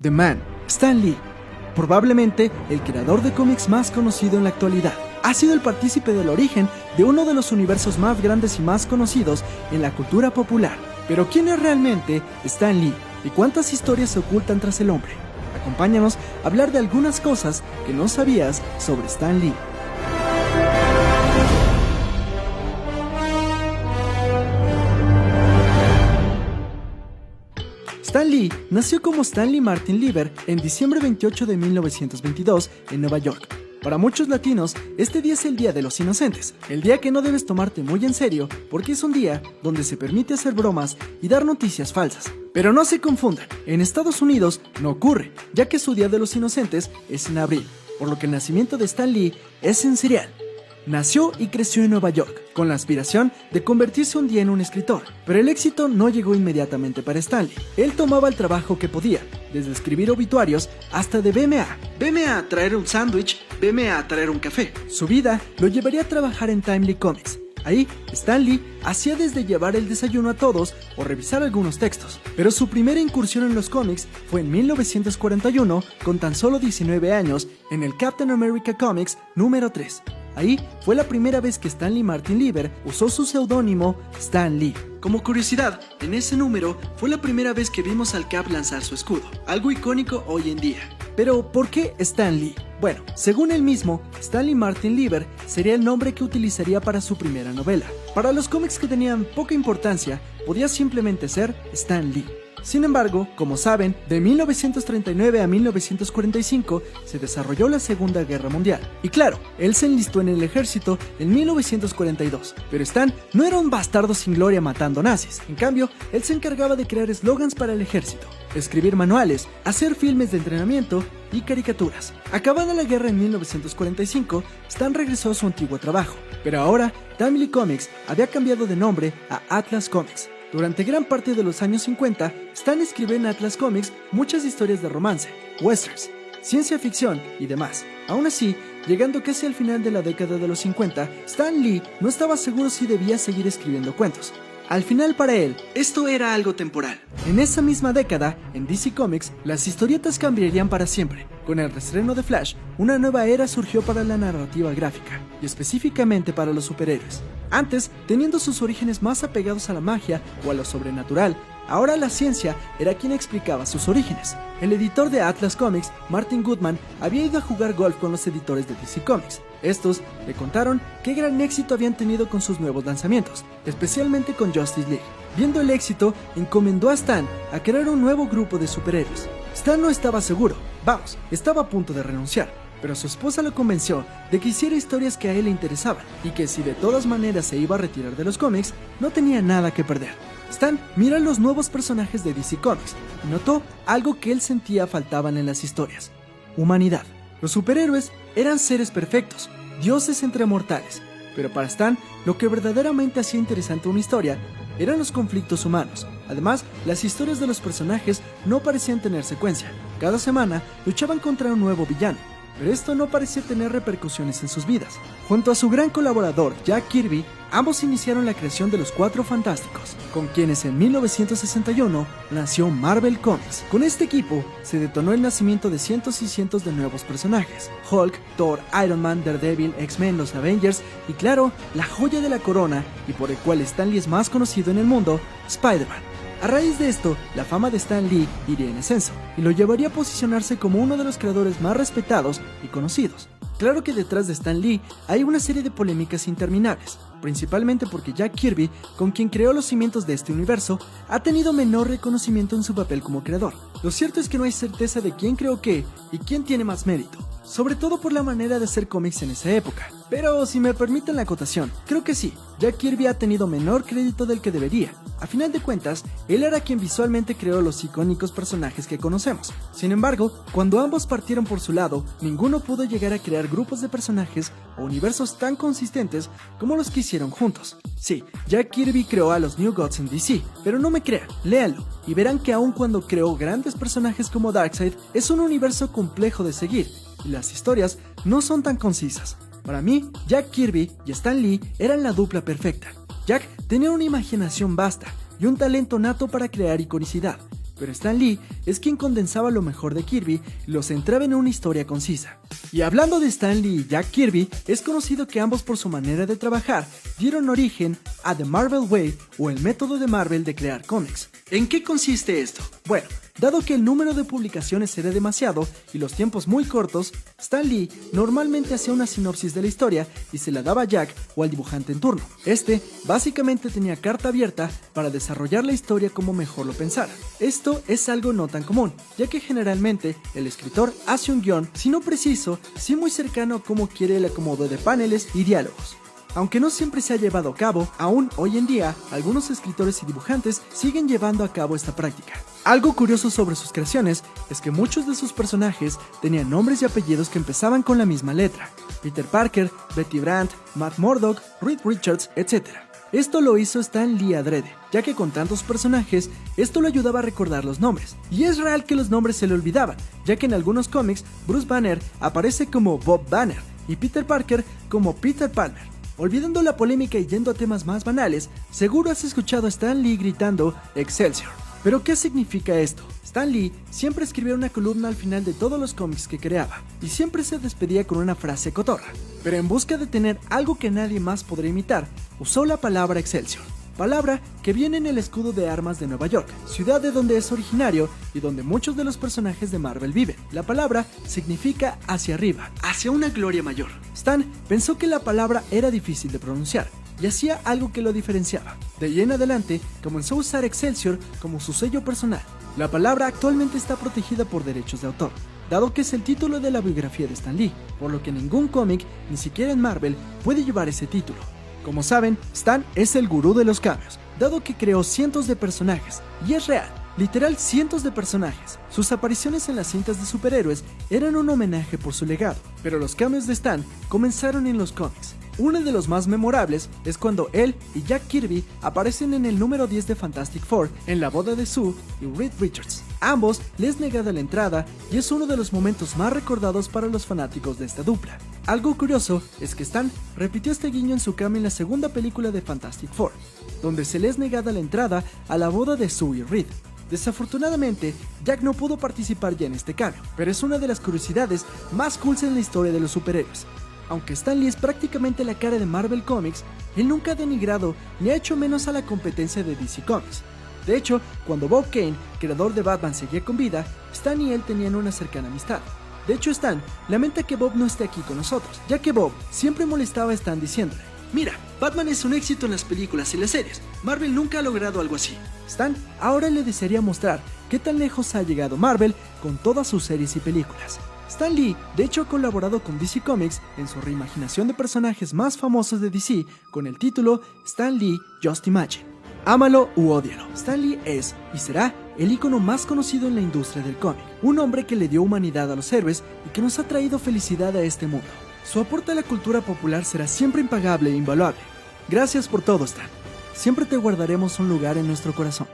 The Man, Stan Lee, probablemente el creador de cómics más conocido en la actualidad. Ha sido el partícipe del origen de uno de los universos más grandes y más conocidos en la cultura popular. Pero ¿quién es realmente Stan Lee? ¿Y cuántas historias se ocultan tras el hombre? Acompáñanos a hablar de algunas cosas que no sabías sobre Stan Lee. Stan Lee nació como Stanley Martin Lieber en diciembre 28 de 1922 en Nueva York. Para muchos latinos, este día es el Día de los Inocentes, el día que no debes tomarte muy en serio porque es un día donde se permite hacer bromas y dar noticias falsas. Pero no se confundan, en Estados Unidos no ocurre, ya que su Día de los Inocentes es en abril, por lo que el nacimiento de Stan Lee es sensorial. Nació y creció en Nueva York, con la aspiración de convertirse un día en un escritor, pero el éxito no llegó inmediatamente para Stanley. Él tomaba el trabajo que podía, desde escribir obituarios hasta de veme a traer un sándwich, veme a traer un café. Su vida lo llevaría a trabajar en Timely Comics. Ahí, Stan Lee hacía desde llevar el desayuno a todos o revisar algunos textos. Pero su primera incursión en los cómics fue en 1941, con tan solo 19 años, en el Captain America Comics número 3. Ahí fue la primera vez que Stanley Martin Lieber usó su seudónimo Stan Lee. Como curiosidad, en ese número fue la primera vez que vimos al Cap lanzar su escudo, algo icónico hoy en día. Pero, ¿por qué Stan Lee? Bueno, según él mismo, Stanley Martin Lieber sería el nombre que utilizaría para su primera novela. Para los cómics que tenían poca importancia, podía simplemente ser Stan Lee. Sin embargo, como saben, de 1939 a 1945 se desarrolló la Segunda Guerra Mundial. Y claro, él se enlistó en el ejército en 1942. Pero Stan no era un bastardo sin gloria matando nazis. En cambio, él se encargaba de crear eslogans para el ejército, escribir manuales, hacer filmes de entrenamiento y caricaturas. Acabada la guerra en 1945, Stan regresó a su antiguo trabajo. Pero ahora, Timely Comics había cambiado de nombre a Atlas Comics. Durante gran parte de los años 50, Stan escribió en Atlas Comics muchas historias de romance, westerns, ciencia ficción y demás. Aún así, llegando casi al final de la década de los 50, Stan Lee no estaba seguro si debía seguir escribiendo cuentos. Al final, para él, esto era algo temporal. En esa misma década, en DC Comics, las historietas cambiarían para siempre. Con el reestreno de Flash, una nueva era surgió para la narrativa gráfica, y específicamente para los superhéroes. Antes, teniendo sus orígenes más apegados a la magia o a lo sobrenatural, ahora la ciencia era quien explicaba sus orígenes. El editor de Atlas Comics, Martin Goodman, había ido a jugar golf con los editores de DC Comics. Estos le contaron qué gran éxito habían tenido con sus nuevos lanzamientos, especialmente con Justice League. Viendo el éxito, encomendó a Stan a crear un nuevo grupo de superhéroes. Stan no estaba seguro, estaba a punto de renunciar, pero su esposa lo convenció de que hiciera historias que a él le interesaban y que si de todas maneras se iba a retirar de los cómics, no tenía nada que perder. Stan miró los nuevos personajes de DC Comics y notó algo que él sentía faltaban en las historias: humanidad. Los superhéroes eran seres perfectos, dioses entre mortales, pero para Stan, lo que verdaderamente hacía interesante una historia eran los conflictos humanos. Además, las historias de los personajes no parecían tener secuencia. Cada semana luchaban contra un nuevo villano, pero esto no parecía tener repercusiones en sus vidas. Junto a su gran colaborador Jack Kirby, ambos iniciaron la creación de los Cuatro Fantásticos, con quienes en 1961 nació Marvel Comics. Con este equipo se detonó el nacimiento de cientos y cientos de nuevos personajes: Hulk, Thor, Iron Man, Daredevil, X-Men, los Avengers y claro, la joya de la corona y por el cual Stan Lee es más conocido en el mundo, Spider-Man. A raíz de esto, la fama de Stan Lee iría en ascenso y lo llevaría a posicionarse como uno de los creadores más respetados y conocidos. Claro que detrás de Stan Lee hay una serie de polémicas interminables, principalmente porque Jack Kirby, con quien creó los cimientos de este universo, ha tenido menor reconocimiento en su papel como creador. Lo cierto es que no hay certeza de quién creó qué y quién tiene más mérito, sobre todo por la manera de hacer cómics en esa época. Pero si me permiten la acotación, creo que sí, Jack Kirby ha tenido menor crédito del que debería. A final de cuentas, él era quien visualmente creó los icónicos personajes que conocemos. Sin embargo, cuando ambos partieron por su lado, ninguno pudo llegar a crear grupos de personajes o universos tan consistentes como los que hicieron juntos. Sí, Jack Kirby creó a los New Gods en DC, pero no me crean, léanlo y verán que aun cuando creó grandes personajes como Darkseid, es un universo complejo de seguir y las historias no son tan concisas. Para mí, Jack Kirby y Stan Lee eran la dupla perfecta. Jack tenía una imaginación vasta y un talento nato para crear iconicidad, pero Stan Lee es quien condensaba lo mejor de Kirby y lo centraba en una historia concisa. Y hablando de Stan Lee y Jack Kirby, es conocido que ambos por su manera de trabajar dieron origen a The Marvel Way o el método de Marvel de crear cómics. ¿En qué consiste esto? Bueno, dado que el número de publicaciones era demasiado y los tiempos muy cortos, Stan Lee normalmente hacía una sinopsis de la historia y se la daba a Jack o al dibujante en turno. Este básicamente tenía carta abierta para desarrollar la historia como mejor lo pensara. Esto es algo no tan común, ya que generalmente el escritor hace un guión, si no preciso, sí muy cercano a cómo quiere el acomodo de paneles y diálogos. Aunque no siempre se ha llevado a cabo, aún hoy en día, algunos escritores y dibujantes siguen llevando a cabo esta práctica. Algo curioso sobre sus creaciones es que muchos de sus personajes tenían nombres y apellidos que empezaban con la misma letra: Peter Parker, Betty Brant, Matt Murdock, Reed Richards, etc. Esto lo hizo Stan Lee adrede, ya que con tantos personajes, esto lo ayudaba a recordar los nombres. Y es real que los nombres se le olvidaban, ya que en algunos cómics, Bruce Banner aparece como Bob Banner y Peter Parker como Peter Palmer. Olvidando la polémica y yendo a temas más banales, seguro has escuchado a Stan Lee gritando Excelsior. ¿Pero qué significa esto? Stan Lee siempre escribía una columna al final de todos los cómics que creaba, y siempre se despedía con una frase cotorra. Pero en busca de tener algo que nadie más podría imitar, usó la palabra Excelsior. Palabra que viene en el escudo de armas de Nueva York, ciudad de donde es originario y donde muchos de los personajes de Marvel viven. La palabra significa hacia arriba, hacia una gloria mayor. Stan pensó que la palabra era difícil de pronunciar y hacía algo que lo diferenciaba. De ahí en adelante comenzó a usar Excelsior como su sello personal. La palabra actualmente está protegida por derechos de autor, dado que es el título de la biografía de Stan Lee, por lo que ningún cómic, ni siquiera en Marvel, puede llevar ese título. Como saben, Stan es el gurú de los cambios, dado que creó cientos de personajes, y es real, literal cientos de personajes. Sus apariciones en las cintas de superhéroes eran un homenaje por su legado, pero los cambios de Stan comenzaron en los cómics. Uno de los más memorables es cuando él y Jack Kirby aparecen en el número 10 de Fantastic Four en la boda de Sue y Reed Richards. Ambos les negada la entrada y es uno de los momentos más recordados para los fanáticos de esta dupla. Algo curioso es que Stan repitió este guiño en su cambio en la segunda película de Fantastic Four, donde se les negada la entrada a la boda de Sue y Reed. Desafortunadamente, Jack no pudo participar ya en este cambio, pero es una de las curiosidades más cool en la historia de los superhéroes. Aunque Stan Lee es prácticamente la cara de Marvel Comics, él nunca ha denigrado ni ha hecho menos a la competencia de DC Comics. De hecho, cuando Bob Kane, creador de Batman, seguía con vida, Stan y él tenían una cercana amistad. De hecho, Stan lamenta que Bob no esté aquí con nosotros, ya que Bob siempre molestaba a Stan diciéndole: mira, Batman es un éxito en las películas y las series, Marvel nunca ha logrado algo así. Stan ahora le desearía mostrar qué tan lejos ha llegado Marvel con todas sus series y películas. Stan Lee, de hecho, ha colaborado con DC Comics en su reimaginación de personajes más famosos de DC con el título Stan Lee Just Imagine. Ámalo u ódialo, Stan Lee es y será el ícono más conocido en la industria del cómic, un hombre que le dio humanidad a los héroes y que nos ha traído felicidad a este mundo. Su aporte a la cultura popular será siempre impagable e invaluable. Gracias por todo, Stan. Siempre te guardaremos un lugar en nuestro corazón.